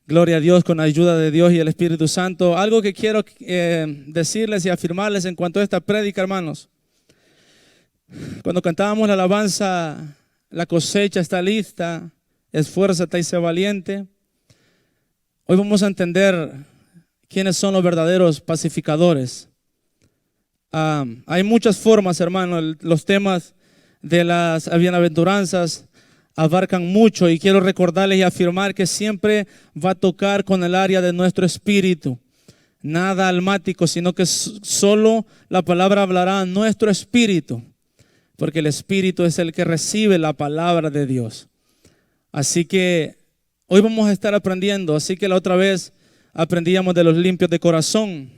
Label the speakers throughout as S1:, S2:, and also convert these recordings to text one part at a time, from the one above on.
S1: Gloria a Dios, con la ayuda de Dios y el Espíritu Santo. Algo que quiero decirles y afirmarles en cuanto a esta prédica, hermanos. Cuando cantábamos la alabanza, la cosecha está lista, esfuérzate y sé valiente. Hoy vamos a entender quiénes son los verdaderos pacificadores. Hay muchas formas, hermanos. Los temas de las bienaventuranzas abarcan mucho y quiero recordarles y afirmar que siempre va a tocar con el área de nuestro espíritu. Nada almático, sino que solo la palabra hablará a nuestro espíritu, porque el espíritu es el que recibe la palabra de Dios. Así que hoy vamos a estar aprendiendo. Así que la otra vez aprendíamos de los limpios de corazón.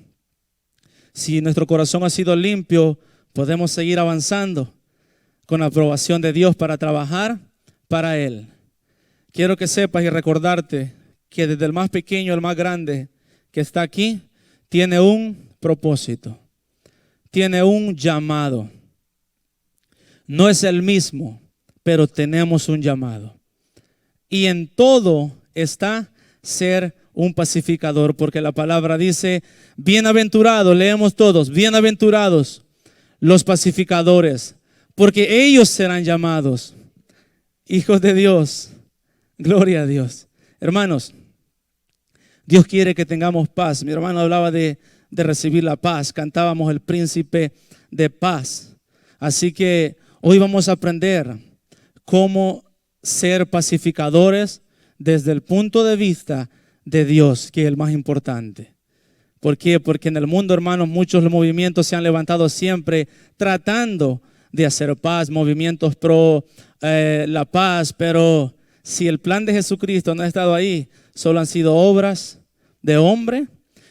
S1: Si nuestro corazón ha sido limpio, podemos seguir avanzando con la aprobación de Dios para trabajar para Él. Quiero que sepas y recordarte que desde el más pequeño al más grande que está aquí, tiene un propósito, tiene un llamado. No es el mismo, pero tenemos un llamado. Y en todo está ser un pacificador, porque la palabra dice, bienaventurados, leemos todos, bienaventurados los pacificadores, porque ellos serán llamados hijos de Dios. Gloria a Dios. Hermanos, Dios quiere que tengamos paz. Mi hermano hablaba de recibir la paz. Cantábamos el príncipe de paz. Así que hoy vamos a aprender cómo ser pacificadores desde el punto de vista de Dios, que es el más importante. ¿Por qué? Porque en el mundo, hermanos, muchos movimientos se han levantado siempre tratando de hacer paz, movimientos pro la paz, pero si el plan de Jesucristo no ha estado ahí, solo han sido obras de hombre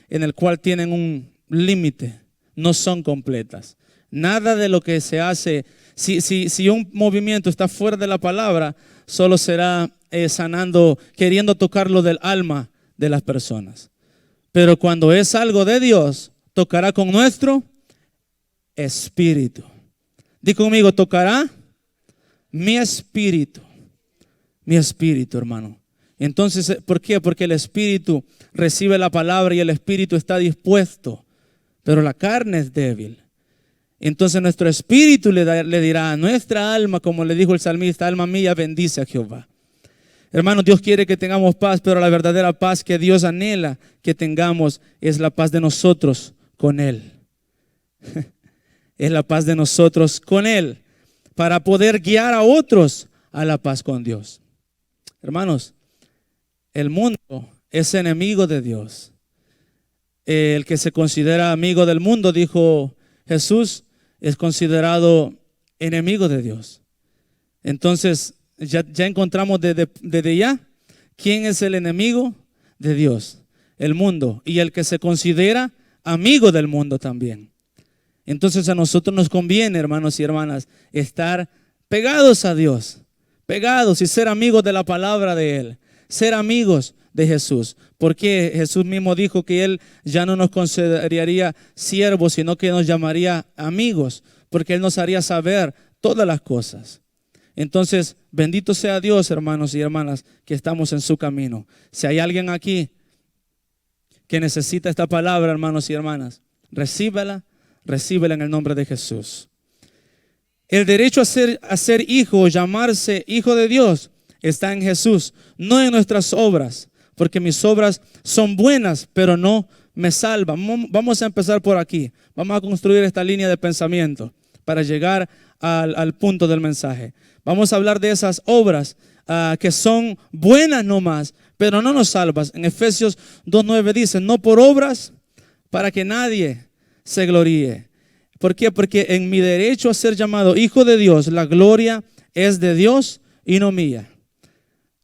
S1: en el cual tienen un límite, no son completas. Nada de lo que se hace, si un movimiento está fuera de la palabra, solo será sanando, queriendo tocar lo del alma de las personas. Pero cuando es algo de Dios, tocará con nuestro espíritu. Di conmigo, tocará mi espíritu, hermano. Entonces, ¿por qué? Porque el espíritu recibe la palabra y el espíritu está dispuesto, pero la carne es débil. Entonces nuestro espíritu le dirá a nuestra alma, como le dijo el salmista, alma mía, bendice a Jehová. Hermanos, Dios quiere que tengamos paz, pero la verdadera paz que Dios anhela que tengamos es la paz de nosotros con Él. Es la paz de nosotros con Él, para poder guiar a otros a la paz con Dios. Hermanos, el mundo es enemigo de Dios. El que se considera amigo del mundo, dijo Jesús, es considerado enemigo de Dios. Entonces, ya encontramos desde ya quién es el enemigo de Dios, el mundo, y el que se considera amigo del mundo también. Entonces a nosotros nos conviene, hermanos y hermanas, estar pegados a Dios, pegados y ser amigos de la palabra de Él, ser amigos de Jesús. Porque Jesús mismo dijo que Él ya no nos consideraría siervos, sino que nos llamaría amigos, porque Él nos haría saber todas las cosas. Entonces, bendito sea Dios, hermanos y hermanas, que estamos en su camino. Si hay alguien aquí que necesita esta palabra, hermanos y hermanas, recíbela en el nombre de Jesús. El derecho a ser hijo, llamarse hijo de Dios, está en Jesús, no en nuestras obras, porque mis obras son buenas, pero no me salvan. Vamos a empezar por aquí. Vamos a construir esta línea de pensamiento para llegar al punto del mensaje. Vamos a hablar de esas obras que son buenas nomás, pero no nos salvan. En Efesios 2:9 dice, no por obras para que nadie se gloríe. ¿Por qué? Porque en mi derecho a ser llamado hijo de Dios, la gloria es de Dios y no mía.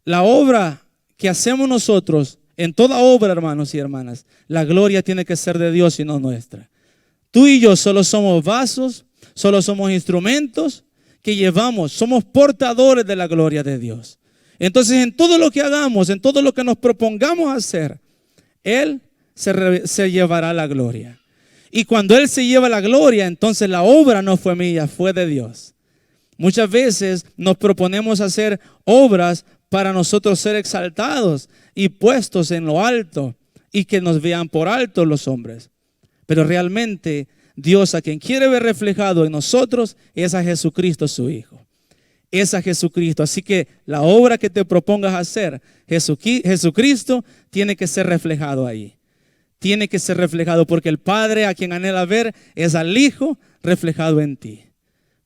S1: La obra que hacemos nosotros, en toda obra, hermanos y hermanas, la gloria tiene que ser de Dios y no nuestra. Tú y yo solo somos vasos, solo somos instrumentos que llevamos, somos portadores de la gloria de Dios. Entonces en todo lo que hagamos, en todo lo que nos propongamos hacer, Él se llevará la gloria. Y cuando Él se lleva la gloria, entonces la obra no fue mía, fue de Dios. Muchas veces nos proponemos hacer obras para nosotros ser exaltados y puestos en lo alto y que nos vean por alto los hombres. Pero realmente Dios a quien quiere ver reflejado en nosotros es a Jesucristo su Hijo. Es a Jesucristo. Así que la obra que te propongas hacer, Jesucristo tiene que ser reflejado ahí. Tiene que ser reflejado porque el Padre a quien anhela ver es al Hijo reflejado en ti.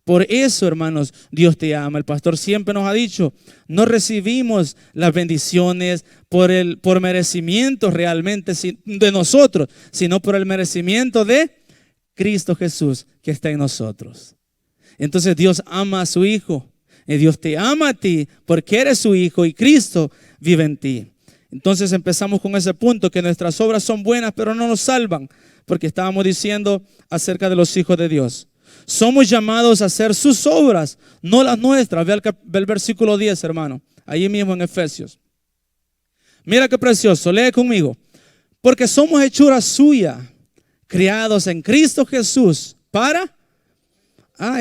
S1: Por eso, hermanos, Dios te ama. El pastor siempre nos ha dicho, no recibimos las bendiciones por merecimiento realmente de nosotros, sino por el merecimiento de Cristo Jesús que está en nosotros. Entonces Dios ama a su Hijo. Y Dios te ama a ti porque eres su Hijo y Cristo vive en ti. Entonces empezamos con ese punto, que nuestras obras son buenas pero no nos salvan, porque estábamos diciendo acerca de los hijos de Dios. Somos llamados a hacer sus obras, no las nuestras. Ve el versículo 10, hermano, ahí mismo en Efesios. Mira qué precioso, lee conmigo. Porque somos hechura suya, criados en Cristo Jesús para...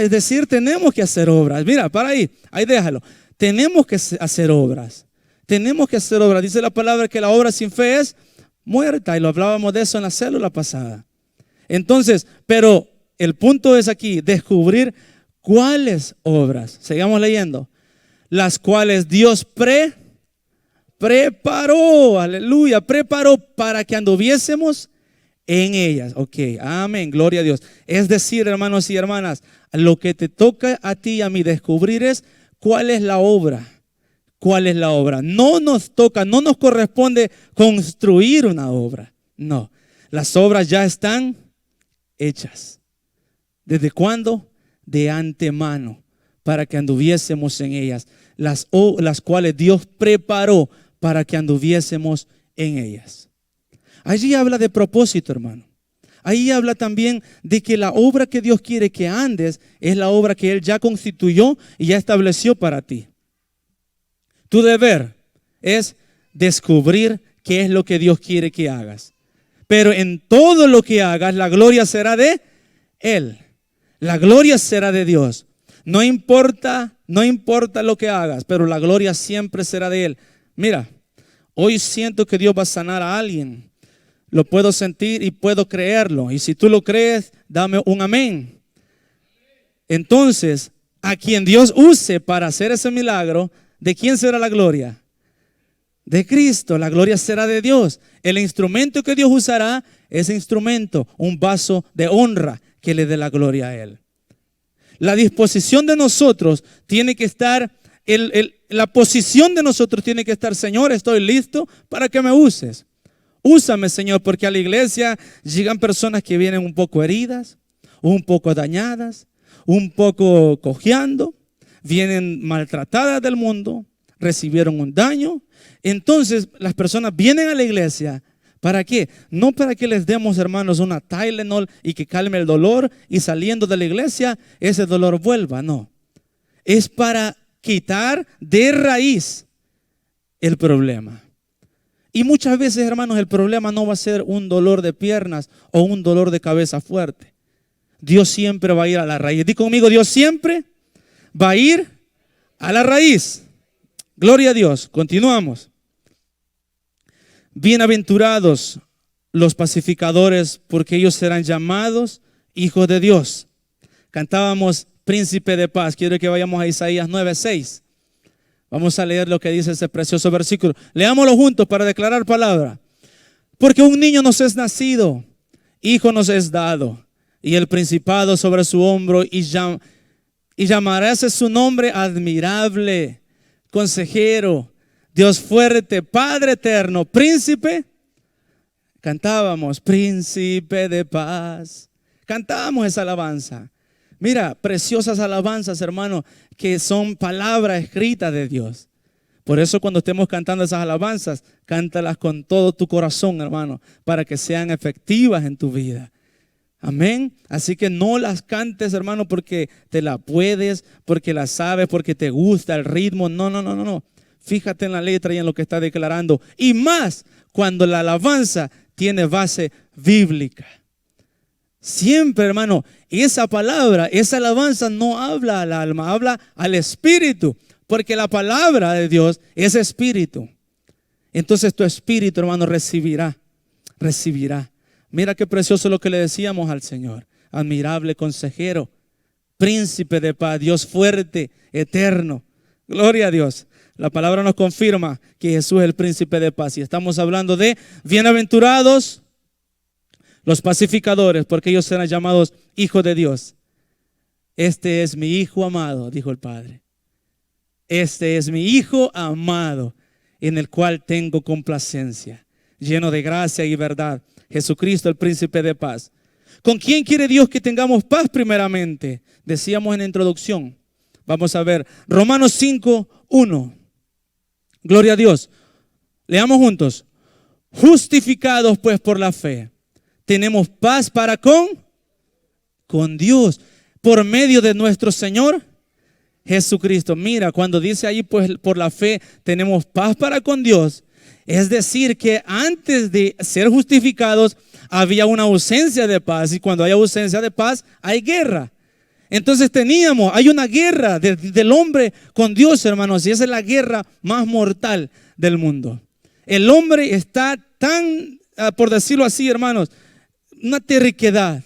S1: es decir, tenemos que hacer obras. Mira, para ahí déjalo. Tenemos que hacer obras. Tenemos que hacer obras. Dice la palabra que la obra sin fe es muerta. Y lo hablábamos de eso en la célula pasada. Entonces, pero el punto es aquí, descubrir cuáles obras. Sigamos leyendo. Las cuales Dios preparó, aleluya, preparó para que anduviésemos en ellas. Ok, amén, gloria a Dios. Es decir, hermanos y hermanas, lo que te toca a ti y a mí descubrir es cuál es la obra. ¿Cuál es la obra? No nos toca, no nos corresponde construir una obra. No, las obras ya están hechas. ¿Desde cuándo? De antemano, para que anduviésemos en ellas. Las cuales Dios preparó para que anduviésemos en ellas. Allí habla de propósito, hermano. Ahí habla también de que la obra que Dios quiere que andes es la obra que Él ya constituyó y ya estableció para ti. Tu deber es descubrir qué es lo que Dios quiere que hagas. Pero en todo lo que hagas, la gloria será de Él. La gloria será de Dios. No importa lo que hagas, pero la gloria siempre será de Él. Mira, hoy siento que Dios va a sanar a alguien. Lo puedo sentir y puedo creerlo. Y si tú lo crees, dame un amén. Entonces, a quien Dios use para hacer ese milagro, ¿de quién será la gloria? De Cristo. La gloria será de Dios. El instrumento que Dios usará, ese instrumento, un vaso de honra que le dé la gloria a Él. La disposición de nosotros tiene que estar, la posición de nosotros tiene que estar: Señor, estoy listo para que me uses. Úsame, Señor, porque a la iglesia llegan personas que vienen un poco heridas, un poco dañadas, un poco cojeando, vienen maltratadas del mundo, recibieron un daño. Entonces las personas vienen a la iglesia. ¿Para qué? No para que les demos, hermanos, una Tylenol y que calme el dolor y saliendo de la iglesia ese dolor vuelva. No, es para quitar de raíz el problema. Y muchas veces, hermanos, el problema no va a ser un dolor de piernas o un dolor de cabeza fuerte. Dios siempre va a ir a la raíz. Di conmigo, Dios siempre va a ir a la raíz. Gloria a Dios. Continuamos. Bienaventurados los pacificadores, porque ellos serán llamados hijos de Dios. Cantábamos Príncipe de Paz. Quiero que vayamos a Isaías 9:6. Vamos a leer lo que dice ese precioso versículo. Leámoslo juntos para declarar palabra. Porque un niño nos es nacido, hijo nos es dado, y el principado sobre su hombro, y llamaráse su nombre admirable, consejero, Dios fuerte, Padre eterno, príncipe. Cantábamos, Príncipe de Paz. Cantábamos esa alabanza. Mira, preciosas alabanzas, hermano, que son palabras escritas de Dios. Por eso cuando estemos cantando esas alabanzas, cántalas con todo tu corazón, hermano, para que sean efectivas en tu vida. Amén. Así que no las cantes, hermano, porque te la puedes, porque la sabes, porque te gusta el ritmo. No. Fíjate en la letra y en lo que está declarando. Y más cuando la alabanza tiene base bíblica. Siempre, hermano, esa palabra, esa alabanza no habla al alma, habla al espíritu. Porque la palabra de Dios es espíritu. Entonces tu espíritu, hermano, recibirá. Mira qué precioso lo que le decíamos al Señor. Admirable consejero, príncipe de paz, Dios fuerte, eterno. Gloria a Dios. La palabra nos confirma que Jesús es el príncipe de paz. Y estamos hablando de bienaventurados los pacificadores, porque ellos serán llamados hijos de Dios. Este es mi hijo amado, dijo el Padre. Este es mi hijo amado, en el cual tengo complacencia, lleno de gracia y verdad. Jesucristo, el príncipe de paz. ¿Con quién quiere Dios que tengamos paz primeramente? Decíamos en la introducción. Vamos a ver Romanos 5:1. Gloria a Dios. Leamos juntos. Justificados pues por la fe, tenemos paz para con Dios, por medio de nuestro Señor Jesucristo. Mira, cuando dice ahí pues por la fe tenemos paz para con Dios, es decir que antes de ser justificados había una ausencia de paz, y cuando hay ausencia de paz hay guerra. Entonces hay una guerra del hombre con Dios, hermanos, y esa es la guerra más mortal del mundo. El hombre está tan, por decirlo así, hermanos, una terquedad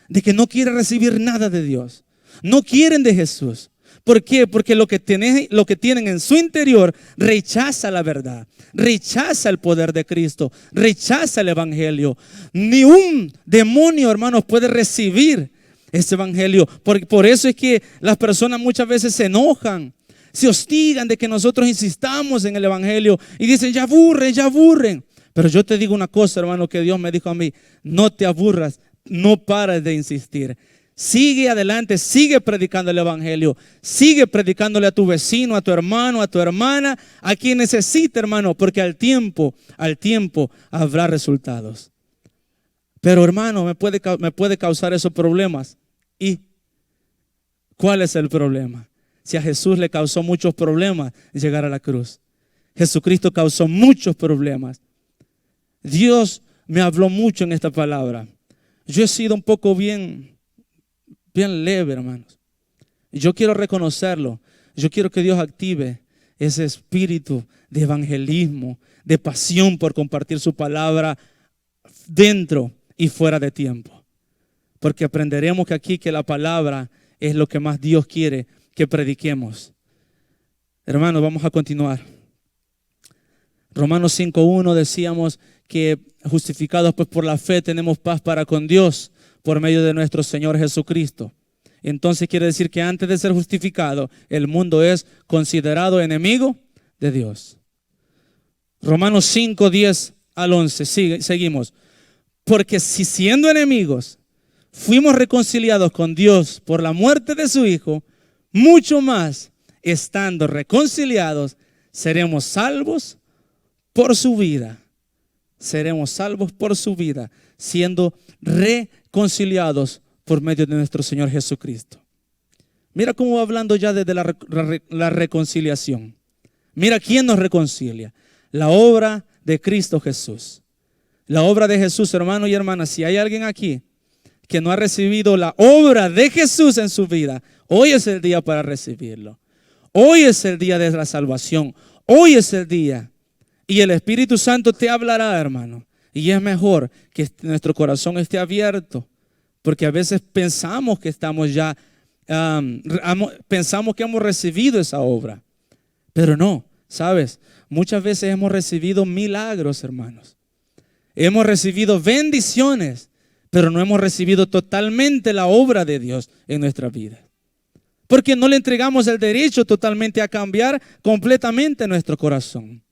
S1: de que no quiere recibir nada de Dios. No quieren de Jesús. ¿Por qué? Porque lo que tienen en su interior rechaza la verdad, rechaza el poder de Cristo, rechaza el evangelio. Ni un demonio, hermanos, puede recibir este evangelio. Por eso es que las personas muchas veces se enojan, se hostigan de que nosotros insistamos en el evangelio y dicen, ya aburren. Pero yo te digo una cosa, hermano, que Dios me dijo a mí: no te aburras, no pares de insistir. Sigue adelante, sigue predicando el evangelio, sigue predicándole a tu vecino, a tu hermano, a tu hermana, a quien necesite, hermano, porque al tiempo habrá resultados. Pero, hermano, me puede causar esos problemas. ¿Y cuál es el problema? Si a Jesús le causó muchos problemas llegar a la cruz. Jesucristo causó muchos problemas. Dios me habló mucho en esta palabra. Yo he sido un poco bien leve, hermanos. Y yo quiero reconocerlo. Yo quiero que Dios active ese espíritu de evangelismo, de pasión por compartir su palabra dentro y fuera de tiempo. Porque aprenderemos que la palabra es lo que más Dios quiere que prediquemos. Hermanos, vamos a continuar. Romanos 5:1 decíamos que justificados pues por la fe tenemos paz para con Dios por medio de nuestro Señor Jesucristo. Entonces quiere decir que antes de ser justificado, el mundo es considerado enemigo de Dios. Romanos 5:10 al 11, seguimos. Porque si siendo enemigos fuimos reconciliados con Dios por la muerte de su Hijo, mucho más, estando reconciliados, seremos salvos por su vida. Seremos salvos por su vida, siendo reconciliados por medio de nuestro Señor Jesucristo. Mira cómo va hablando ya desde la reconciliación. Mira quién nos reconcilia. La obra de Cristo Jesús. La obra de Jesús, hermano y hermana. Si hay alguien aquí que no ha recibido la obra de Jesús en su vida, hoy es el día para recibirlo. Hoy es el día de la salvación. Hoy es el día. Y el Espíritu Santo te hablará, hermano. Y es mejor que nuestro corazón esté abierto. Porque a veces pensamos que estamos ya, pensamos que hemos recibido esa obra. Pero no, ¿sabes? Muchas veces hemos recibido milagros, hermanos. Hemos recibido bendiciones, pero no hemos recibido totalmente la obra de Dios en nuestra vida. Porque no le entregamos el derecho totalmente a cambiar completamente nuestro corazón.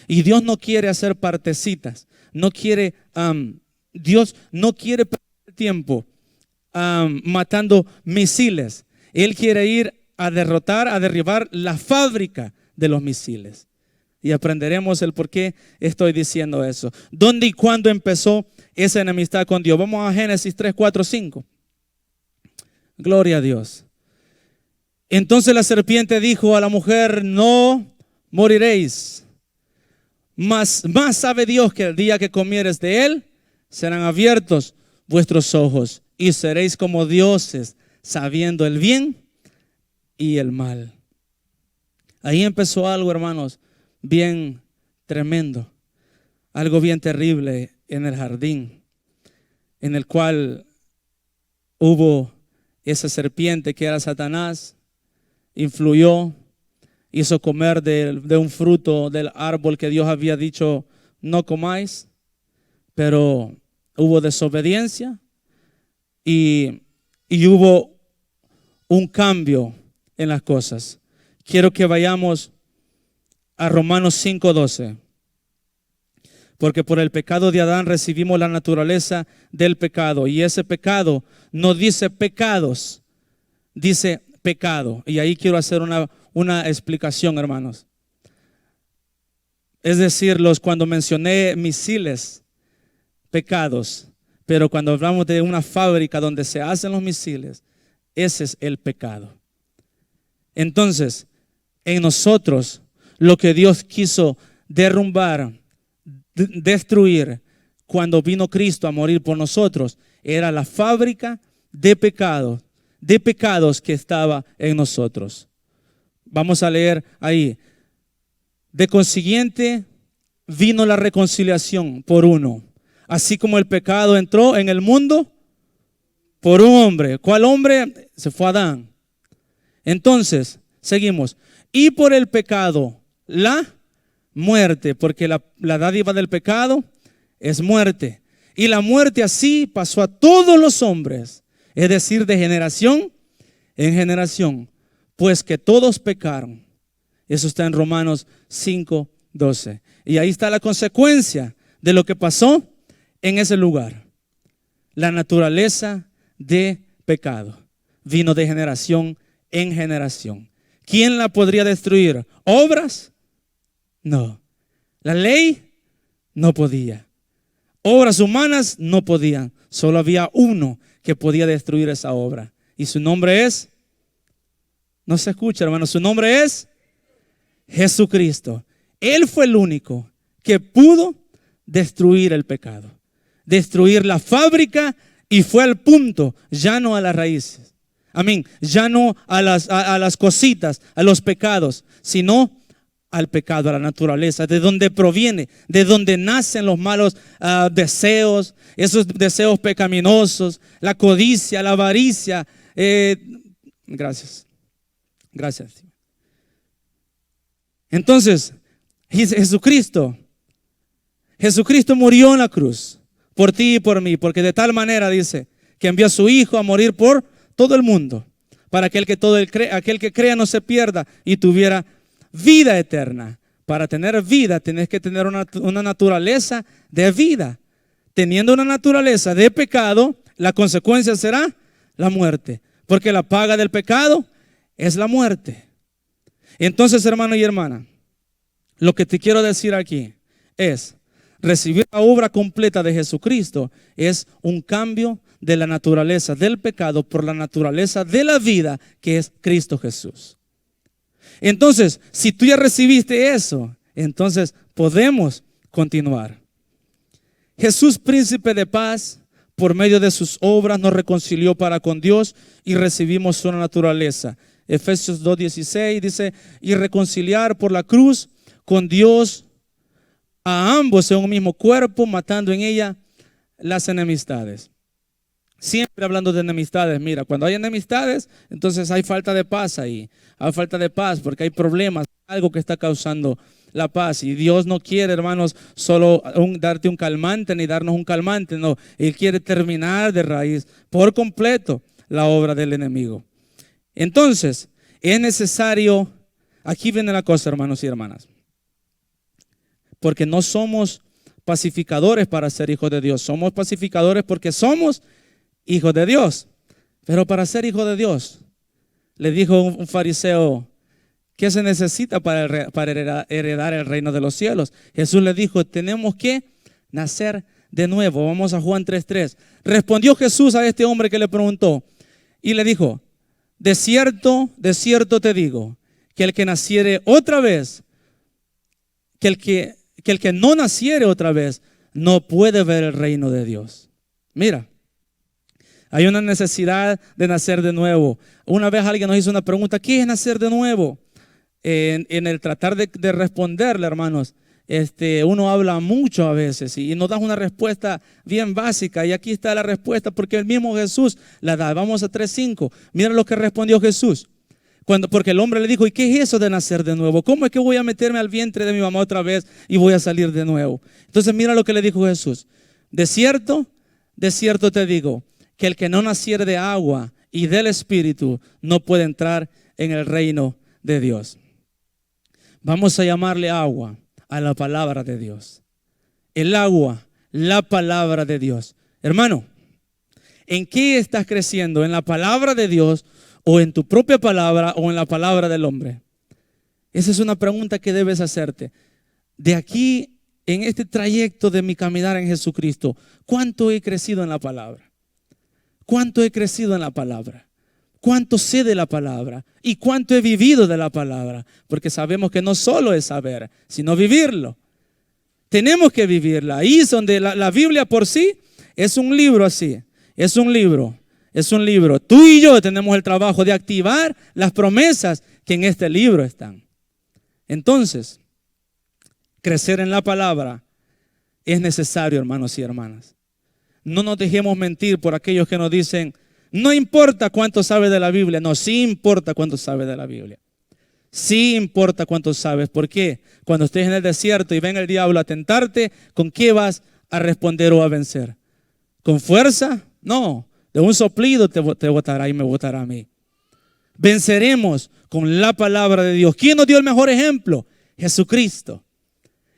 S1: Y Dios no quiere hacer partecitas. Dios no quiere perder tiempo matando misiles. Él quiere ir a derribar la fábrica de los misiles. Y aprenderemos el por qué estoy diciendo eso. ¿Dónde y cuándo empezó esa enemistad con Dios? Vamos a Génesis 3, 4, 5. Gloria a Dios. Entonces la serpiente dijo a la mujer: no moriréis. Más sabe Dios que el día que comieres de él, serán abiertos vuestros ojos y seréis como dioses, sabiendo el bien y el mal. Ahí empezó algo, hermanos, bien tremendo, algo bien terrible en el jardín, en el cual hubo esa serpiente que era Satanás, influyó, hizo comer de un fruto del árbol que Dios había dicho no comáis, pero hubo desobediencia y hubo un cambio en las cosas. Quiero que vayamos a Romanos 5:12. Porque por el pecado de Adán recibimos la naturaleza del pecado. Y ese pecado no dice pecados, dice pecado. Y ahí quiero hacer una explicación, hermanos. Es decir, cuando mencioné misiles, pecados. Pero cuando hablamos de una fábrica donde se hacen los misiles, ese es el pecado. Entonces, en nosotros, lo que Dios quiso derrumbar, destruir cuando vino Cristo a morir por nosotros, era la fábrica de pecados que estaba en nosotros. Vamos a leer ahí. De consiguiente, vino la reconciliación por uno. Así como el pecado entró en el mundo por un hombre. ¿Cuál hombre? Se fue Adán. Entonces, seguimos. Y por el pecado, la muerte, porque la dádiva del pecado es muerte. Y la muerte así pasó a todos los hombres, es decir, de generación en generación, pues que todos pecaron. Eso está en Romanos 5:12. Y ahí está la consecuencia de lo que pasó en ese lugar. La naturaleza de pecado vino de generación en generación. ¿Quién la podría destruir? ¿Obras? No. La ley no podía. Obras humanas no podían. Solo había uno que podía destruir esa obra. Y su nombre es, no se escucha, hermano, su nombre es Jesucristo. Él fue el único que pudo destruir el pecado, destruir la fábrica, y fue al punto, ya no a las raíces. Amén. Ya no a las cositas, a los pecados, sino al pecado, a la naturaleza, de donde proviene, de donde nacen los malos deseos, esos deseos pecaminosos, la codicia, la avaricia. Gracias. Entonces, Jesucristo murió en la cruz por ti y por mí, porque de tal manera dice que envió a su Hijo a morir por todo el mundo, para que aquel que crea no se pierda y tuviera vida eterna. Para tener vida tienes que tener una naturaleza de vida. Teniendo una naturaleza de pecado, la consecuencia será la muerte, porque la paga del pecado es la muerte. Entonces, hermano y hermana, lo que te quiero decir aquí es: recibir la obra completa de Jesucristo es un cambio de la naturaleza del pecado por la naturaleza de la vida, que es Cristo Jesús. Entonces, si tú ya recibiste eso, entonces podemos continuar. Jesús, príncipe de paz, por medio de sus obras nos reconcilió para con Dios y recibimos su naturaleza. Efesios 2:16 dice: y reconciliar por la cruz con Dios a ambos en un mismo cuerpo, matando en ella las enemistades. Siempre hablando de enemistades. Mira, cuando hay enemistades, entonces hay falta de paz ahí. Hay falta de paz porque hay problemas, algo que está causando la paz. Y Dios no quiere, hermanos, solo darte un calmante ni darnos un calmante. No, Él quiere terminar de raíz por completo la obra del enemigo. Entonces, es necesario, aquí viene la cosa, hermanos y hermanas, porque no somos pacificadores para ser hijos de Dios. Somos pacificadores porque somos hijos de Dios. Pero para ser hijo de Dios, le dijo un fariseo: ¿qué se necesita para heredar el reino de los cielos? Jesús le dijo: tenemos que nacer de nuevo. Vamos a Juan 3:3. Respondió Jesús a este hombre que le preguntó y le dijo: de cierto te digo, que el que naciere otra vez, que el que no naciere otra vez, no puede ver el reino de Dios. Mira, hay una necesidad de nacer de nuevo. Una vez alguien nos hizo una pregunta: ¿qué es nacer de nuevo? en el tratar de responderle, hermanos, uno habla mucho a veces y nos da una respuesta bien básica. Y aquí está la respuesta porque el mismo Jesús la da. Vamos a 3:5. Mira lo que respondió Jesús. Porque el hombre le dijo, ¿y qué es eso de nacer de nuevo? ¿Cómo es que voy a meterme al vientre de mi mamá otra vez y voy a salir de nuevo? Entonces mira lo que le dijo Jesús. De cierto te digo, que el que no naciere de agua y del Espíritu no puede entrar en el reino de Dios. Vamos a llamarle agua a la palabra de Dios. El agua, la palabra de Dios. Hermano, ¿en qué estás creciendo? ¿En la palabra de Dios o en tu propia palabra o en la palabra del hombre? Esa es una pregunta que debes hacerte. De aquí, en este trayecto de mi caminar en Jesucristo, ¿cuánto he crecido en la palabra? ¿Cuánto he crecido en la palabra? ¿Cuánto sé de la palabra? ¿Y cuánto he vivido de la palabra? Porque sabemos que no solo es saber, sino vivirlo. Tenemos que vivirla. Ahí es donde la Biblia por sí es un libro así. Es un libro. Es un libro. Tú y yo tenemos el trabajo de activar las promesas que en este libro están. Entonces, crecer en la palabra es necesario, hermanos y hermanas. No nos dejemos mentir por aquellos que nos dicen, no importa cuánto sabes de la Biblia. No, sí importa cuánto sabes de la Biblia. Sí importa cuánto sabes. ¿Por qué? Cuando estés en el desierto y venga el diablo a tentarte, ¿con qué vas a responder o a vencer? ¿Con fuerza? No. De un soplido te botará y me botará a mí. Venceremos con la palabra de Dios. ¿Quién nos dio el mejor ejemplo? Jesucristo.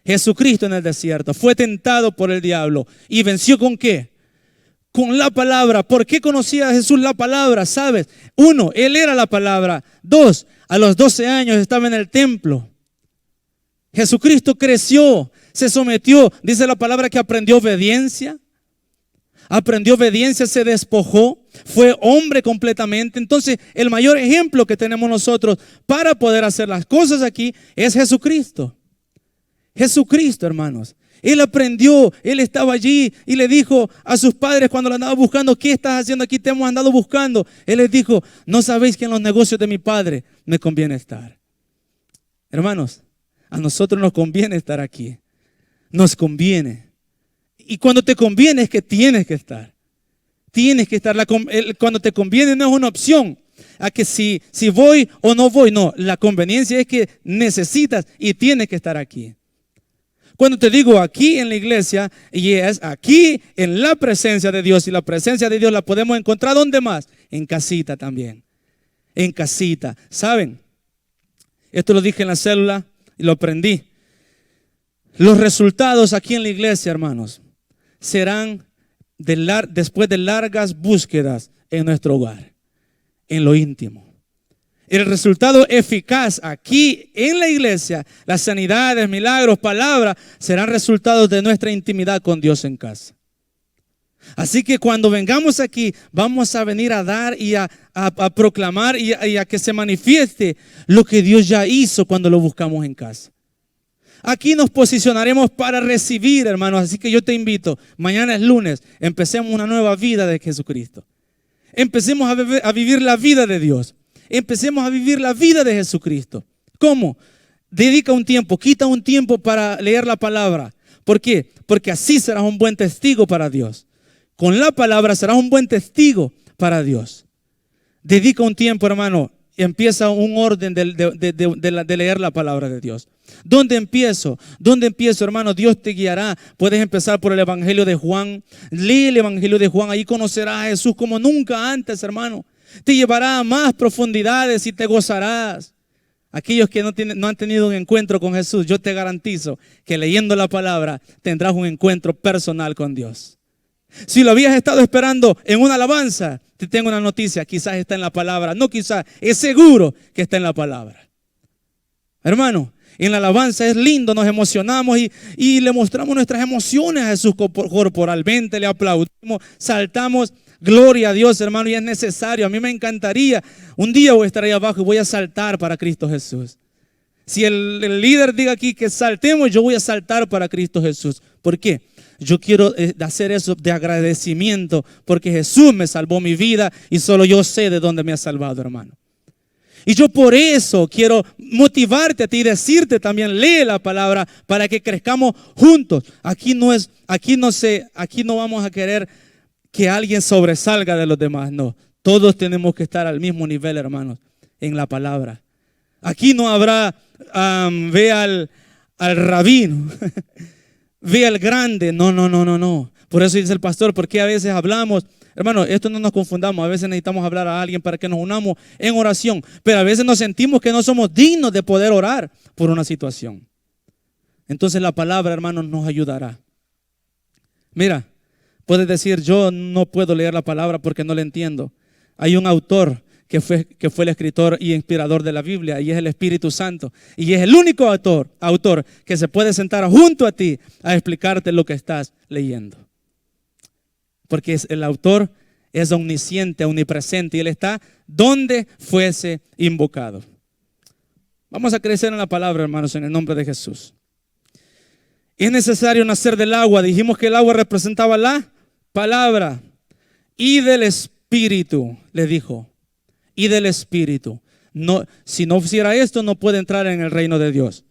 S1: Jesucristo en el desierto fue tentado por el diablo y venció ¿con qué? Con la palabra. ¿Por qué conocía a Jesús la palabra? ¿Sabes? 1, Él era la palabra. 2, a los 12 años estaba en el templo. Jesucristo creció, se sometió. Dice la palabra que aprendió obediencia. Aprendió obediencia, se despojó, fue hombre completamente. Entonces, el mayor ejemplo que tenemos nosotros para poder hacer las cosas aquí es Jesucristo. Jesucristo, hermanos. Él aprendió, él estaba allí y le dijo a sus padres cuando lo andaba buscando, ¿qué estás haciendo aquí? Te hemos andado buscando. Él les dijo, ¿no sabéis que en los negocios de mi padre me conviene estar? Hermanos, a nosotros nos conviene estar aquí. Nos conviene. Y cuando te conviene es que tienes que estar. Tienes que estar. Cuando te conviene no es una opción. A que si voy o no voy. No, la conveniencia es que necesitas y tienes que estar aquí. Cuando te digo aquí en la iglesia, y es aquí en la presencia de Dios. Y la presencia de Dios la podemos encontrar ¿dónde más? En casita también. En casita. ¿Saben? Esto lo dije en la célula y lo aprendí. Los resultados aquí en la iglesia, hermanos, serán después de largas búsquedas en nuestro hogar, en lo íntimo. El resultado eficaz aquí en la iglesia, las sanidades, milagros, palabras, serán resultados de nuestra intimidad con Dios en casa. Así que cuando vengamos aquí, vamos a venir a dar y a proclamar y a que se manifieste lo que Dios ya hizo cuando lo buscamos en casa. Aquí nos posicionaremos para recibir, hermanos. Así que yo te invito, mañana es lunes, empecemos una nueva vida de Jesucristo. Empecemos a vivir la vida de Dios. Empecemos a vivir la vida de Jesucristo. ¿Cómo? Dedica un tiempo, quita un tiempo para leer la palabra. ¿Por qué? Porque así serás un buen testigo para Dios. Con la palabra serás un buen testigo para Dios. Dedica un tiempo, hermano. Empieza un orden de leer la palabra de Dios. ¿Dónde empiezo? Hermano? Dios te guiará. Puedes empezar por el Evangelio de Juan. Lee el Evangelio de Juan. Ahí conocerás a Jesús como nunca antes, hermano. Te llevará a más profundidades y te gozarás. Aquellos que no han tenido un encuentro con Jesús, yo te garantizo que leyendo la palabra tendrás un encuentro personal con Dios. Si lo habías estado esperando en una alabanza, te tengo una noticia, quizás está en la palabra. No quizás, es seguro que está en la palabra. Hermano, en la alabanza es lindo, nos emocionamos y le mostramos nuestras emociones a Jesús corporalmente, le aplaudimos, saltamos. Gloria a Dios, hermano, y es necesario. A mí me encantaría, un día voy a estar ahí abajo y voy a saltar para Cristo Jesús. Si el líder diga aquí que saltemos, yo voy a saltar para Cristo Jesús. ¿Por qué? Yo quiero hacer eso de agradecimiento porque Jesús me salvó mi vida y solo yo sé de dónde me ha salvado, hermano. Y yo por eso quiero motivarte a ti y decirte también, lee la palabra para que crezcamos juntos. Aquí no vamos a querer que alguien sobresalga de los demás, no. Todos tenemos que estar al mismo nivel, hermanos, en la palabra. Aquí no habrá, ve al rabino, ve al grande. No. Por eso dice el pastor, porque a veces hablamos, hermano, esto no nos confundamos, a veces necesitamos hablar a alguien para que nos unamos en oración, pero a veces nos sentimos que no somos dignos de poder orar por una situación. Entonces la palabra, hermanos, nos ayudará. Mira, puedes decir, yo no puedo leer la palabra porque no la entiendo. Hay un autor que fue el escritor y inspirador de la Biblia, y es el Espíritu Santo, y es el único autor que se puede sentar junto a ti a explicarte lo que estás leyendo. Porque el autor es omnisciente, omnipresente, y él está donde fuese invocado. Vamos a crecer en la palabra, hermanos, en el nombre de Jesús. Es necesario nacer del agua. Dijimos que el agua representaba la palabra y del Espíritu, le dijo. Y del Espíritu. No, si no hiciera esto, no puede entrar en el reino de Dios.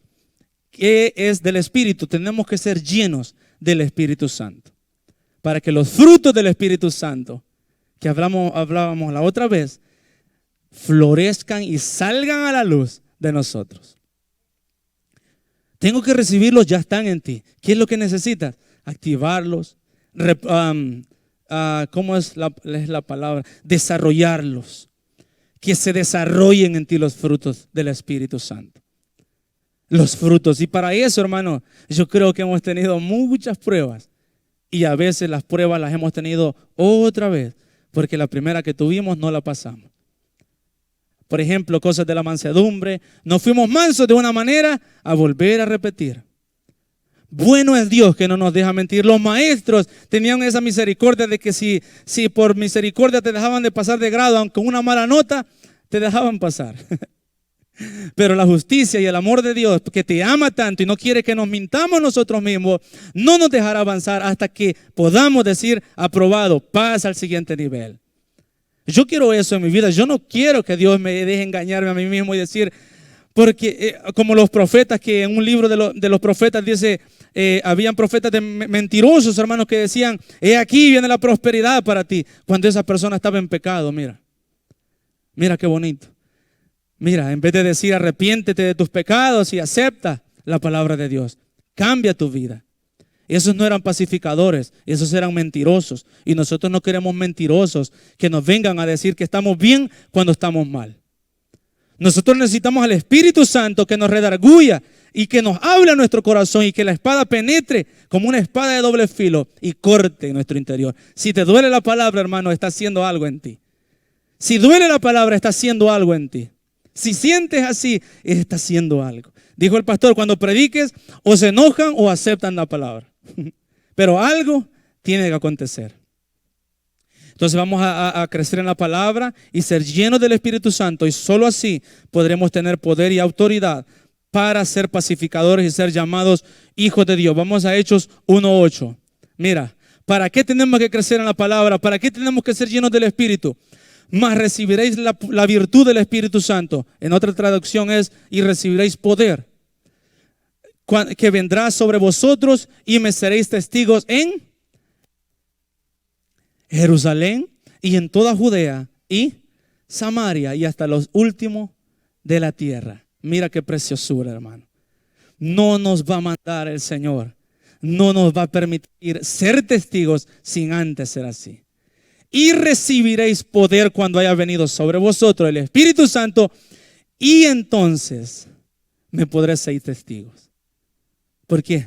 S1: ¿Qué es del Espíritu? Tenemos que ser llenos del Espíritu Santo, para que los frutos del Espíritu Santo, que hablábamos la otra vez, florezcan y salgan a la luz de nosotros. Tengo que recibirlos, ya están en ti. ¿Qué es lo que necesitas? Activarlos, ¿cómo es la palabra? Desarrollarlos. Que se desarrollen en ti los frutos del Espíritu Santo. Los frutos. Y para eso, hermano, yo creo que hemos tenido muchas pruebas. Y a veces las pruebas las hemos tenido otra vez, porque la primera que tuvimos no la pasamos. Por ejemplo, cosas de la mansedumbre. Nos fuimos mansos de una manera a volver a repetir. Bueno es Dios que no nos deja mentir. Los maestros tenían esa misericordia de que si por misericordia te dejaban de pasar de grado, aunque una mala nota, te dejaban pasar. Pero la justicia y el amor de Dios, que te ama tanto y no quiere que nos mintamos nosotros mismos, no nos dejará avanzar hasta que podamos decir, aprobado, pasa al siguiente nivel. Yo quiero eso en mi vida. Yo no quiero que Dios me deje engañarme a mí mismo y decir, porque como los profetas, que en un libro de los profetas dice, habían profetas mentirosos, hermanos, que decían, aquí viene la prosperidad para ti, cuando esa persona estaba en pecado. Mira qué bonito. Mira, en vez de decir arrepiéntete de tus pecados y acepta la palabra de Dios, cambia tu vida. Esos no eran pacificadores, esos eran mentirosos. Y nosotros no queremos mentirosos que nos vengan a decir que estamos bien cuando estamos mal. Nosotros necesitamos al Espíritu Santo que nos redarguya y que nos hable a nuestro corazón y que la espada penetre como una espada de doble filo y corte en nuestro interior. Si te duele la palabra, hermano, está haciendo algo en ti. Si duele la palabra, está haciendo algo en ti. Si sientes así, está haciendo algo. Dijo el pastor, cuando prediques, o se enojan o aceptan la palabra. Pero algo tiene que acontecer. Entonces vamos a crecer en la palabra y ser llenos del Espíritu Santo, y solo así podremos tener poder y autoridad para ser pacificadores y ser llamados hijos de Dios. Vamos a Hechos 1:8. Mira, ¿para qué tenemos que crecer en la palabra? ¿Para qué tenemos que ser llenos del Espíritu? Mas recibiréis la virtud del Espíritu Santo. En otra traducción es, y recibiréis poder, que vendrá sobre vosotros, y me seréis testigos en Jerusalén y en toda Judea y Samaria y hasta los últimos de la tierra. Mira qué preciosura, hermano. No nos va a mandar el Señor, no nos va a permitir ser testigos sin antes ser así. Y recibiréis poder cuando haya venido sobre vosotros el Espíritu Santo, y entonces me podréis ser testigos. ¿Por qué?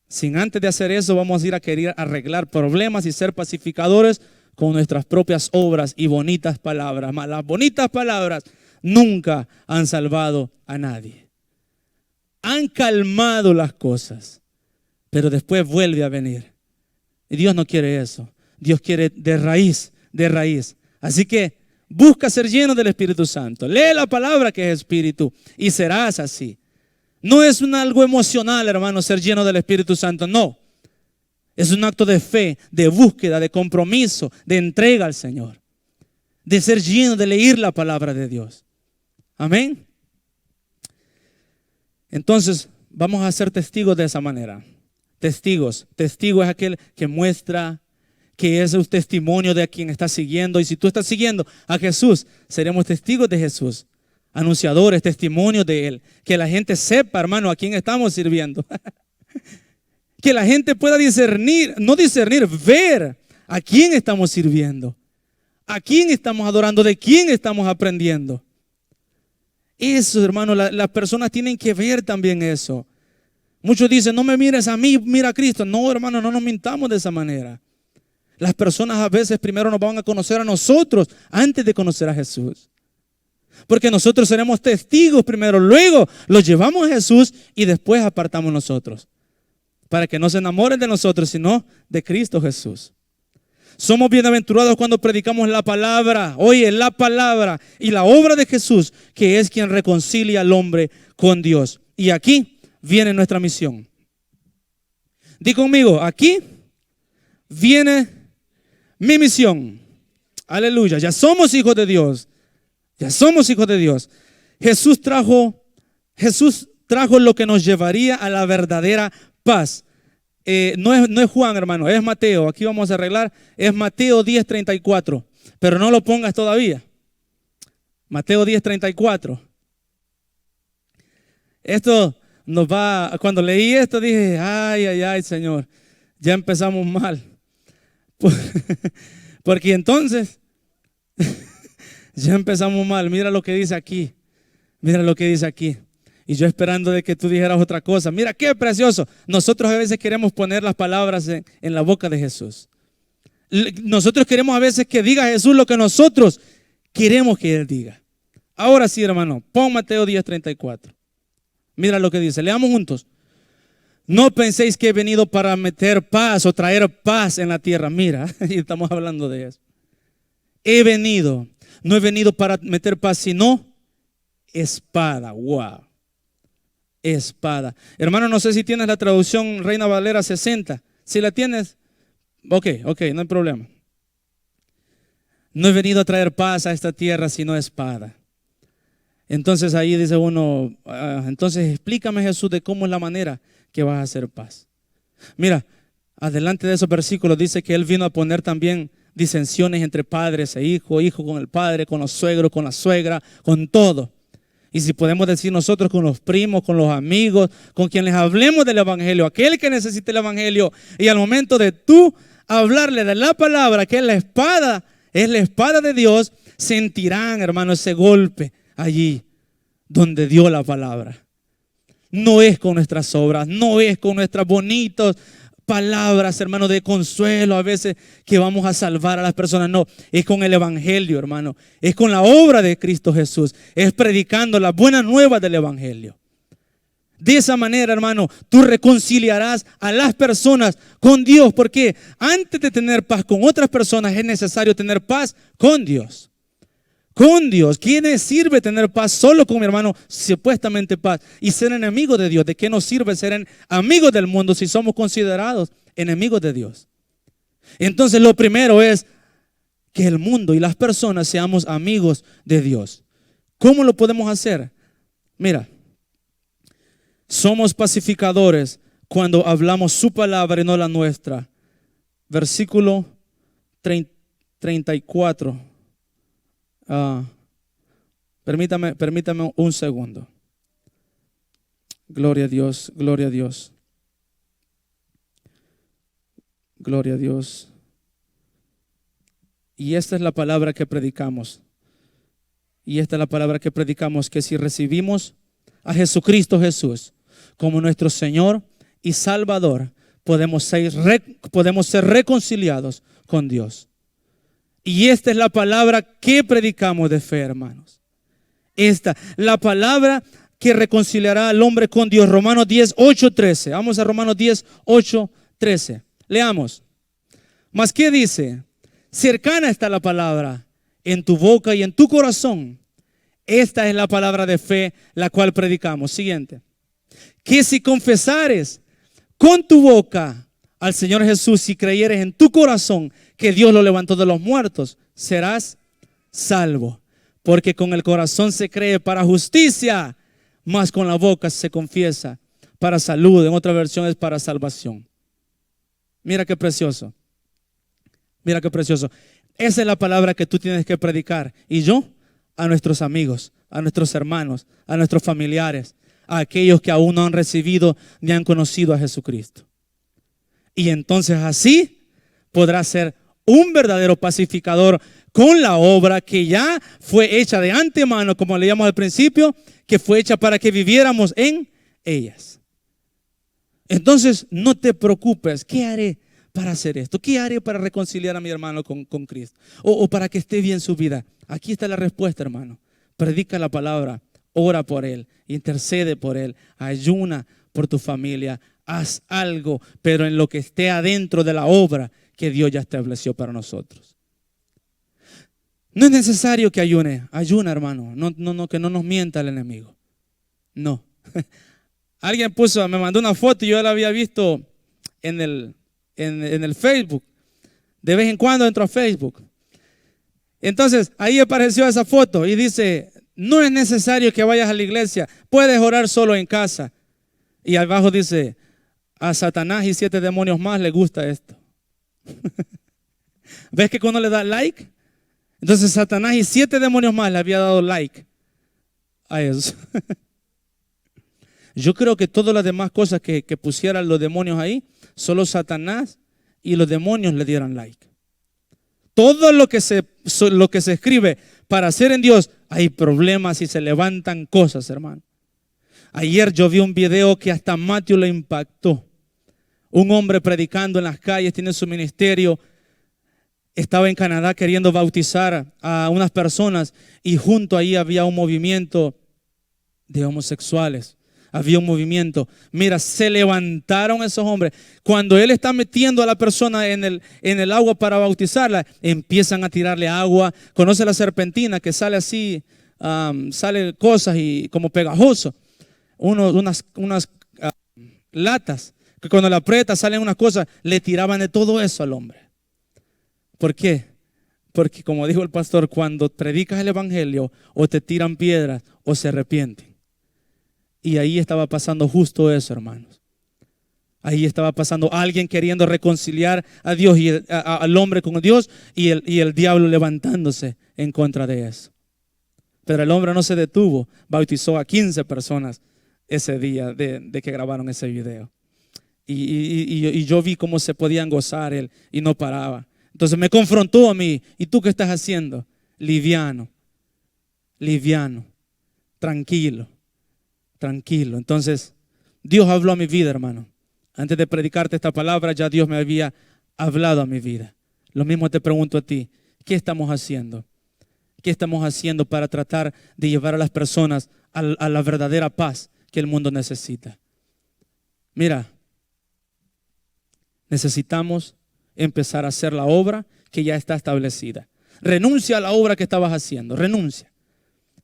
S1: Sin antes de hacer eso vamos a ir a querer arreglar problemas y ser pacificadores con nuestras propias obras y bonitas palabras. Mas las bonitas palabras nunca han salvado a nadie. Han calmado las cosas, pero después vuelve a venir. Y Dios no quiere eso. Dios quiere de raíz, de raíz. Así que busca ser lleno del Espíritu Santo. Lee la palabra que es Espíritu y serás así. No es algo emocional, hermano, ser lleno del Espíritu Santo. No. Es un acto de fe, de búsqueda, de compromiso, de entrega al Señor. De ser lleno, de leer la palabra de Dios. Amén. Entonces, vamos a ser testigos de esa manera. Testigos. Testigo es aquel que muestra que es un testimonio de a quien está siguiendo. Y si tú estás siguiendo a Jesús, seremos testigos de Jesús. Anunciadores, testimonios de Él. Que la gente sepa, hermano, a quién estamos sirviendo. Que la gente pueda discernir, no discernir, ver a quién estamos sirviendo. A quién estamos adorando, de quién estamos aprendiendo. Eso, hermano, las personas tienen que ver también eso. Muchos dicen, no me mires a mí, mira a Cristo. No, hermano, no nos mintamos de esa manera. Las personas a veces primero nos van a conocer a nosotros antes de conocer a Jesús. Porque nosotros seremos testigos primero, luego los llevamos a Jesús y después apartamos nosotros. Para que no se enamoren de nosotros, sino de Cristo Jesús. Somos bienaventurados cuando predicamos la palabra. Oye, la palabra y la obra de Jesús, que es quien reconcilia al hombre con Dios. Y aquí viene nuestra misión. Di conmigo, aquí viene mi misión. Aleluya, ya somos hijos de Dios. Ya somos hijos de Dios. Jesús trajo lo que nos llevaría a la verdadera paz. No es Juan, hermano, es Mateo. Aquí vamos a arreglar. Es Mateo 10:34. Pero no lo pongas todavía. Mateo 10:34. Esto nos va. Cuando leí esto dije, ay, Señor, ya empezamos mal. Porque entonces ya empezamos mal. Mira lo que dice aquí. Mira lo que dice aquí. Y yo esperando de que tú dijeras otra cosa. Mira qué precioso. Nosotros a veces queremos poner las palabras en la boca de Jesús. Nosotros queremos a veces que diga Jesús lo que nosotros queremos que Él diga. Ahora sí, hermano, pon Mateo 10:34. Mira lo que dice. Leamos juntos. No penséis que he venido para meter paz o traer paz en la tierra. Mira, y estamos hablando de eso. No he venido para meter paz, sino espada. Wow. Espada. Hermano, no sé si tienes la traducción Reina Valera 60. Si la tienes, ok, no hay problema. No he venido a traer paz a esta tierra, sino espada. Entonces ahí dice uno, entonces explícame, Jesús, de cómo es la manera que vas a hacer paz. Mira, adelante de esos versículos dice que Él vino a poner también disensiones entre padres e hijos, hijo con el padre, con los suegros, con la suegra, con todo. Y si podemos decir nosotros con los primos, con los amigos, con quienes hablemos del evangelio, aquel que necesite el evangelio, y al momento de tú hablarle de la palabra, que es la espada de Dios, sentirán, hermano, ese golpe allí donde dio la palabra. No es con nuestras obras, no es con nuestras bonitas palabras, hermano, de consuelo a veces que vamos a salvar a las personas. No, es con el evangelio, hermano. Es con la obra de Cristo Jesús. Es predicando las buenas nuevas del evangelio. De esa manera, hermano, tú reconciliarás a las personas con Dios. Porque antes de tener paz con otras personas es necesario tener paz con Dios. Con Dios. ¿Quién sirve tener paz solo con mi hermano? Supuestamente paz. Y ser enemigo de Dios. ¿De qué nos sirve ser amigos del mundo si somos considerados enemigos de Dios? Entonces lo primero es que el mundo y las personas seamos amigos de Dios. ¿Cómo lo podemos hacer? Mira, somos pacificadores cuando hablamos su palabra y no la nuestra. Versículo 34. Permítame un segundo. Gloria a Dios, gloria a Dios. Gloria a Dios. Y esta es la palabra que predicamos. Y esta es la palabra que predicamos, que si recibimos a Jesucristo Jesús como nuestro Señor y Salvador, podemos ser reconciliados con Dios. Y esta es la palabra que predicamos de fe, hermanos. La palabra que reconciliará al hombre con Dios. Romanos 10:8-13. Vamos a Romanos 10:8-13. Leamos. Mas ¿qué dice? Cercana está la palabra en tu boca y en tu corazón. Esta es la palabra de fe, la cual predicamos. Siguiente. Que si confesares con tu boca al Señor Jesús y creyeres en tu corazón que Dios lo levantó de los muertos, serás salvo. Porque con el corazón se cree para justicia, mas con la boca se confiesa para salud. En otra versión es para salvación. Mira qué precioso. Mira qué precioso. Esa es la palabra que tú tienes que predicar. Y yo, a nuestros amigos, a nuestros hermanos, a nuestros familiares, a aquellos que aún no han recibido ni han conocido a Jesucristo. Y entonces así podrá ser un verdadero pacificador con la obra que ya fue hecha de antemano, como leíamos al principio, que fue hecha para que viviéramos en ellas. Entonces no te preocupes, ¿qué haré para hacer esto? ¿Qué haré para reconciliar a mi hermano con Cristo? O para que esté bien su vida. Aquí está la respuesta, hermano. Predica la palabra, ora por él, intercede por él, ayuna por tu familia, haz algo, pero en lo que esté adentro de la obra que Dios ya estableció para nosotros. No es necesario que ayune, ayuna, hermano, no, que no nos mienta el enemigo. No. Alguien me mandó una foto y yo la había visto en el Facebook. De vez en cuando entro a Facebook. Entonces ahí apareció esa foto y dice: no es necesario que vayas a la iglesia, puedes orar solo en casa. Y abajo dice: a Satanás y 7 demonios más le gusta esto. ¿Ves que cuando le da like? Entonces Satanás y 7 demonios más le había dado like a eso. Yo creo que todas las demás cosas que pusieran los demonios ahí, solo Satanás y los demonios le dieran like. Todo lo que se escribe para hacer en Dios, hay problemas y se levantan cosas, hermano. Ayer yo vi un video que hasta Matthew le impactó. Un hombre predicando en las calles, tiene su ministerio. Estaba en Canadá queriendo bautizar a unas personas y junto ahí había un movimiento de homosexuales. Había un movimiento. Mira, se levantaron esos hombres. Cuando él está metiendo a la persona en el agua para bautizarla, empiezan a tirarle agua. Conoce la serpentina que sale así, sale cosas y como pegajoso. Unas latas que cuando la aprieta salen unas cosas. Le tiraban de todo eso al hombre. ¿Por qué? Porque como dijo el pastor, cuando predicas el evangelio o te tiran piedras o se arrepienten. Y ahí estaba pasando justo eso, hermanos. Ahí estaba pasando alguien queriendo reconciliar a Dios y al hombre con Dios y el diablo levantándose en contra de eso. Pero el hombre no se detuvo, bautizó a 15 personas ese día de que grabaron ese video. Y yo vi cómo se podían gozar él y no paraba. Entonces me confrontó a mí. ¿Y tú qué estás haciendo? Liviano, tranquilo. Entonces Dios habló a mi vida, hermano. Antes de predicarte esta palabra, ya Dios me había hablado a mi vida. Lo mismo te pregunto a ti. ¿Qué estamos haciendo? ¿Qué estamos haciendo para tratar de llevar a las personas a la verdadera paz que el mundo necesita? Mira, necesitamos empezar a hacer la obra que ya está establecida. Renuncia a la obra que estabas haciendo, renuncia.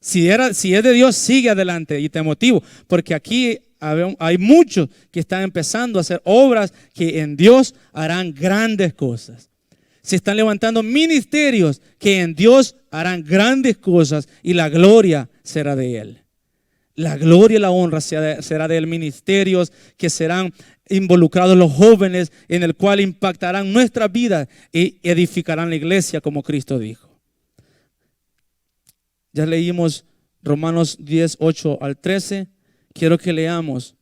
S1: Si es de Dios, sigue adelante. Y te motivo, porque aquí hay muchos que están empezando a hacer obras que en Dios harán grandes cosas. Se están levantando ministerios que en Dios harán grandes cosas y la gloria será de Él. La gloria y la honra será de Él. Ministerios que serán involucrados los jóvenes, en el cual impactarán nuestra vida y edificarán la iglesia como Cristo dijo. Ya leímos Romanos 10, 8 al 13. Quiero que leamos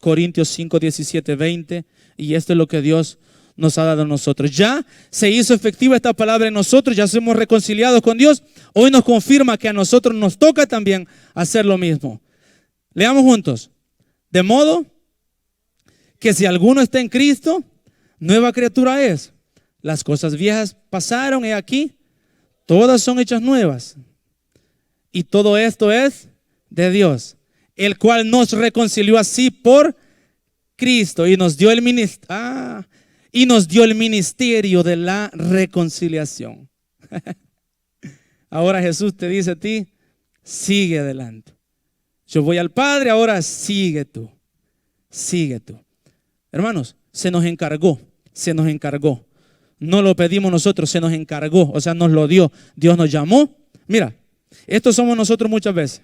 S1: Corintios 5, 17, 20. Y esto es lo que Dios nos ha dado a nosotros. Ya se hizo efectiva esta palabra en nosotros, ya somos reconciliados con Dios. Hoy nos confirma que a nosotros nos toca también hacer lo mismo. Leamos juntos. De modo que si alguno está en Cristo, nueva criatura es. Las cosas viejas pasaron, he aquí, todas son hechas nuevas. Y todo esto es de Dios, el cual nos reconcilió así por Cristo y nos dio el ministerio de la reconciliación. Ahora Jesús te dice a ti, sigue adelante. Yo voy al Padre, ahora sigue tú. Hermanos, se nos encargó. No lo pedimos nosotros, se nos encargó, o sea, nos lo dio. Dios nos llamó. Mira, Esto somos nosotros muchas veces.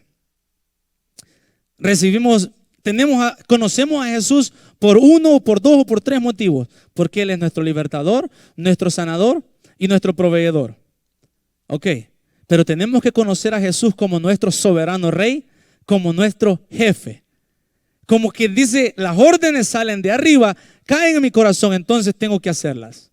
S1: Conocemos a Jesús por uno, o por dos, o por tres motivos. Porque Él es nuestro libertador, nuestro sanador y nuestro proveedor. Ok, pero tenemos que conocer a Jesús como nuestro soberano rey, como nuestro jefe. Como que dice, las órdenes salen de arriba, caen en mi corazón, entonces tengo que hacerlas.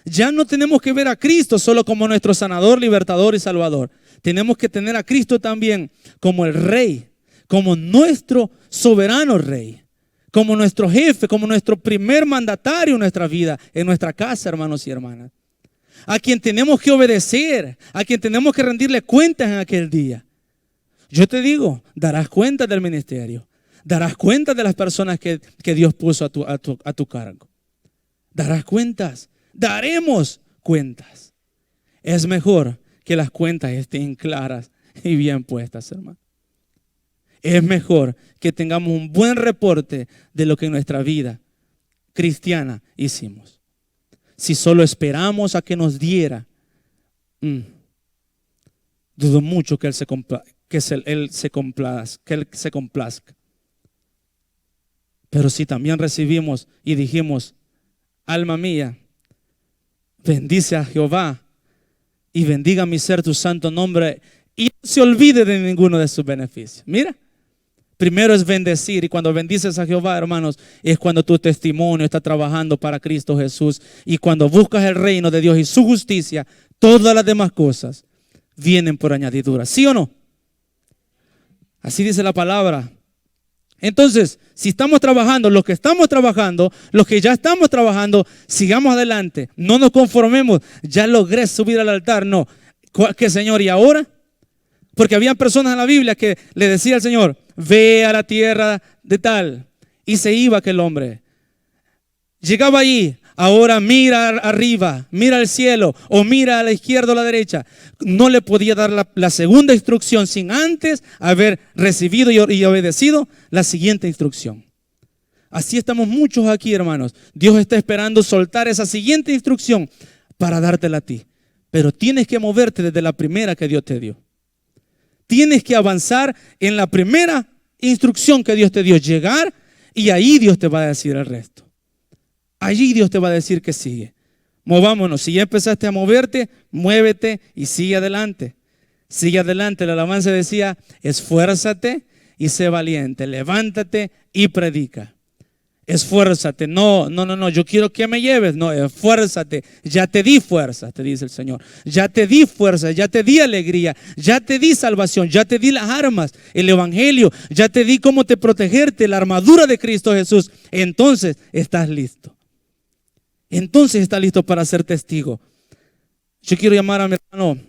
S1: Ya no tenemos que ver a Cristo solo como nuestro sanador, libertador y salvador. Tenemos que tener a Cristo también como el rey, como nuestro soberano rey, como nuestro jefe, como nuestro primer mandatario en nuestra vida, en nuestra casa, hermanos y hermanas. A quien tenemos que obedecer, a quien tenemos que rendirle cuentas en aquel día. Yo te digo, darás cuenta del ministerio, darás cuenta de las personas que Dios puso a tu cargo. Darás cuentas, daremos cuentas. Es mejor que las cuentas estén claras y bien puestas, hermano. Es mejor que tengamos un buen reporte de lo que en nuestra vida cristiana hicimos. Si solo esperamos a que nos diera, dudo mucho que Él se complazca. Pero si también recibimos y dijimos, alma mía, bendice a Jehová y bendiga mi ser tu santo nombre, y no se olvide de ninguno de sus beneficios. Mira, primero es bendecir, y cuando bendices a Jehová, hermanos, es cuando tu testimonio está trabajando para Cristo Jesús, y cuando buscas el reino de Dios y su justicia, todas las demás cosas vienen por añadidura. ¿Sí o no? Así dice la palabra. Entonces, si estamos trabajando, los que ya estamos trabajando, sigamos adelante. No nos conformemos. Ya logré subir al altar. No. ¿Qué, Señor? ¿Y ahora? Porque había personas en la Biblia que le decía al Señor, ve a la tierra de tal. Y se iba aquel hombre. Llegaba allí. Ahora mira arriba, mira al cielo, o mira a la izquierda o a la derecha. No le podía dar la segunda instrucción sin antes haber recibido y obedecido la siguiente instrucción. Así estamos muchos aquí, hermanos. Dios está esperando soltar esa siguiente instrucción para dártela a ti. Pero tienes que moverte desde la primera que Dios te dio. Tienes que avanzar en la primera instrucción que Dios te dio. Llegar, y ahí Dios te va a decir el resto. Allí Dios te va a decir que sigue. Movámonos. Si ya empezaste a moverte, muévete y sigue adelante. Sigue adelante. La alabanza decía, esfuérzate y sé valiente. Levántate y predica. Esfuérzate. No, yo quiero que me lleves. No, esfuérzate. Ya te di fuerza, te dice el Señor. Ya te di fuerza, ya te di alegría, ya te di salvación, ya te di las armas, el evangelio, ya te di cómo te protegerte, la armadura de Cristo Jesús. Entonces estás listo. Entonces está listo para ser testigo. Yo quiero llamar a mi hermano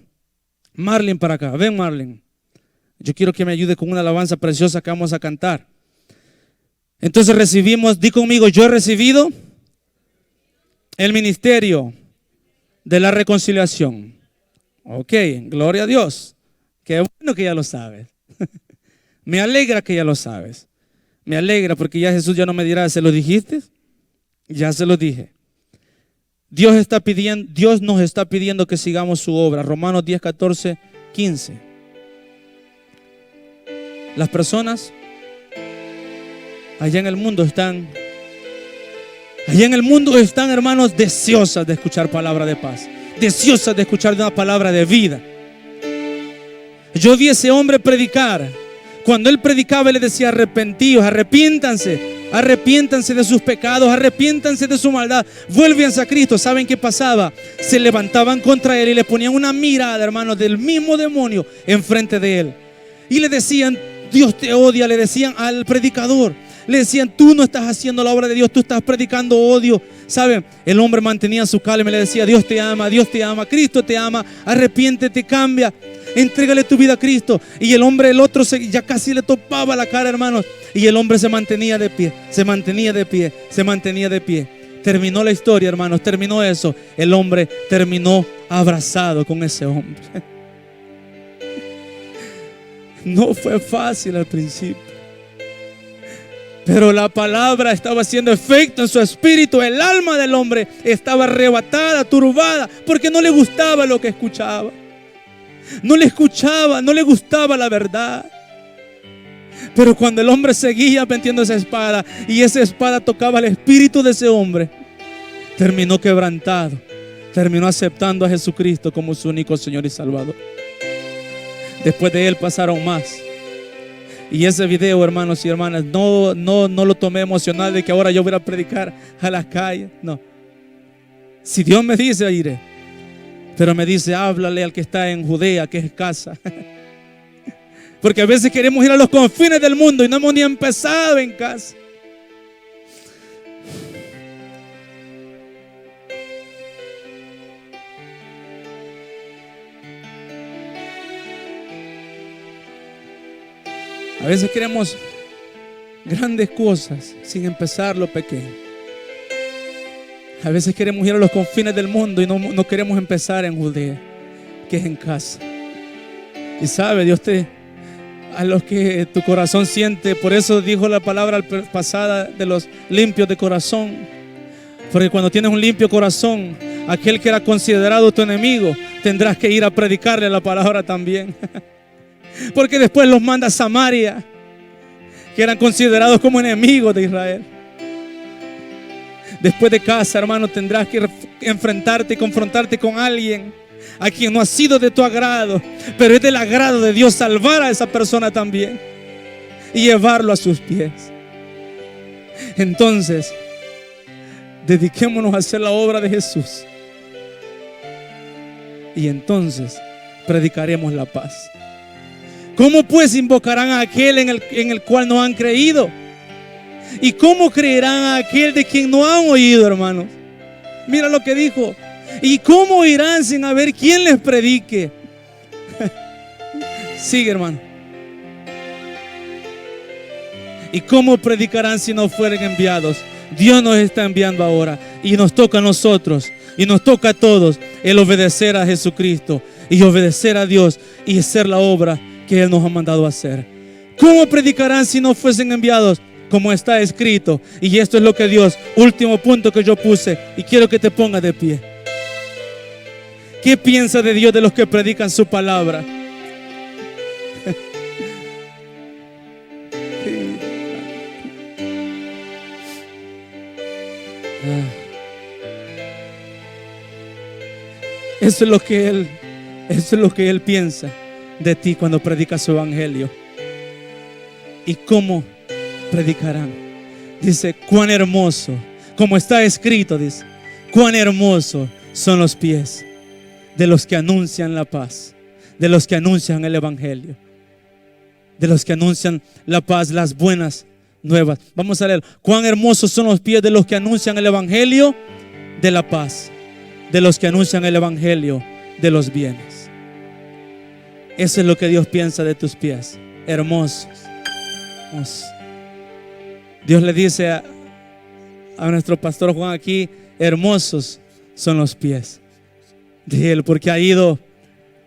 S1: Marlin para acá. Ven, Marlin. Yo quiero que me ayude con una alabanza preciosa que vamos a cantar. Entonces recibimos, di conmigo, yo he recibido el ministerio de la reconciliación. Ok, gloria a Dios. Qué bueno que ya lo sabes. Me alegra que ya lo sabes. Me alegra porque ya Jesús ya no me dirá, ¿se lo dijiste? Ya se lo dije. Dios nos está pidiendo que sigamos su obra. Romanos 10, 14, 15. Las personas allá en el mundo están, hermanos, deseosas de escuchar palabra de paz, deseosas de escuchar una palabra de vida. Yo vi a ese hombre predicar. Cuando él predicaba, le decía, arrepentíos, arrepiéntanse de sus pecados, arrepiéntanse de su maldad, vuélvanse a Cristo. ¿Saben qué pasaba? Se levantaban contra él y le ponían una mirada, hermanos, del mismo demonio enfrente de él. Y le decían, Dios te odia, le decían al predicador. Le decían, tú no estás haciendo la obra de Dios, tú estás predicando odio. ¿Saben? El hombre mantenía su calma y le decía, Dios te ama, Cristo te ama, arrepiéntete, cambia, entrégale tu vida a Cristo. Y el otro ya casi le topaba la cara, hermanos. Y el hombre se mantenía de pie. Terminó la historia, hermanos, terminó eso. El hombre terminó abrazado con ese hombre. No fue fácil al principio, pero la palabra estaba haciendo efecto en su espíritu. El alma del hombre estaba arrebatada, turbada, porque no le gustaba lo que escuchaba. no le escuchaba, no le gustaba la verdad. Pero cuando el hombre seguía metiendo esa espada y esa espada tocaba el espíritu de ese hombre, terminó quebrantado, terminó aceptando a Jesucristo como su único Señor y Salvador. Después de él pasaron más. Y ese video, hermanos y hermanas, no lo tomé emocional de que ahora yo voy a predicar a las calles. No. Si Dios me dice, iré. Pero me dice, háblale al que está en Judea, que es casa. Porque a veces queremos ir a los confines del mundo y no hemos ni empezado en casa. A veces queremos grandes cosas sin empezar lo pequeño. A veces queremos ir a los confines del mundo y no queremos empezar en Judea, que es en casa. Y sabe, Dios a los que tu corazón siente, por eso dijo la palabra pasada de los limpios de corazón. Porque cuando tienes un limpio corazón, aquel que era considerado tu enemigo, tendrás que ir a predicarle la palabra también. Porque después los manda a Samaria, que eran considerados como enemigos de Israel. Después de casa, hermano, tendrás que enfrentarte y confrontarte con alguien a quien no ha sido de tu agrado, pero es del agrado de Dios salvar a esa persona también y llevarlo a sus pies. Entonces, dediquémonos a hacer la obra de Jesús y entonces predicaremos la paz. ¿Cómo pues invocarán a aquel en el cual no han creído? ¿Y cómo creerán a aquel de quien no han oído, hermanos? Mira lo que dijo. ¿Y cómo irán sin haber quien les predique? Sigue, hermano. ¿Y cómo predicarán si no fueren enviados? Dios nos está enviando ahora y nos toca a nosotros y nos toca a todos el obedecer a Jesucristo y obedecer a Dios y hacer la obra que Él nos ha mandado a hacer. ¿Cómo predicarán si no fuesen enviados? Como está escrito. Y esto es lo que Dios, último punto que yo puse, y quiero que te pongas de pie. ¿Qué piensa de Dios de los que predican su palabra? Eso es lo que Él piensa de ti cuando predicas su evangelio. ¿Y cómo predicarán? Dice, cuán hermoso, como está escrito, dice, cuán hermosos son los pies de los que anuncian la paz, de los que anuncian el evangelio, de los que anuncian la paz, las buenas nuevas. Vamos a leer, cuán hermosos son los pies de los que anuncian el evangelio de la paz, de los que anuncian el evangelio de los bienes. Eso es lo que Dios piensa de tus pies, hermosos. Dios le dice a nuestro pastor Juan aquí, hermosos son los pies de Él, porque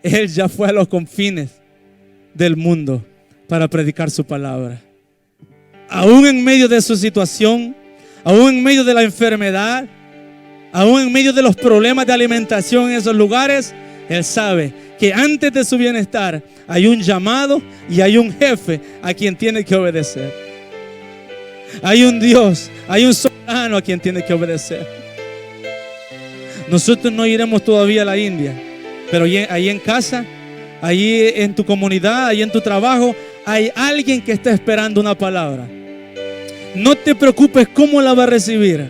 S1: Él ya fue a los confines del mundo para predicar su palabra. Aún en medio de su situación, aún en medio de la enfermedad, aún en medio de los problemas de alimentación en esos lugares, Él sabe que antes de su bienestar hay un llamado y hay un jefe a quien tiene que obedecer. Hay un Dios, hay un soberano a quien tiene que obedecer. Nosotros no iremos todavía a la India, pero ahí en casa, ahí en tu comunidad, ahí en tu trabajo, hay alguien que está esperando una palabra. No te preocupes cómo la va a recibir.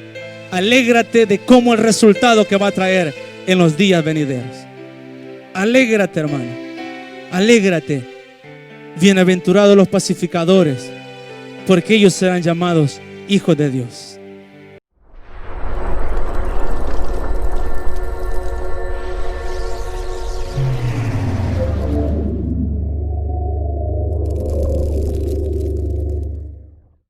S1: Alégrate de cómo el resultado que va a traer en los días venideros. Alégrate, hermano. Alégrate. Bienaventurados los pacificadores, porque ellos serán llamados hijos de Dios.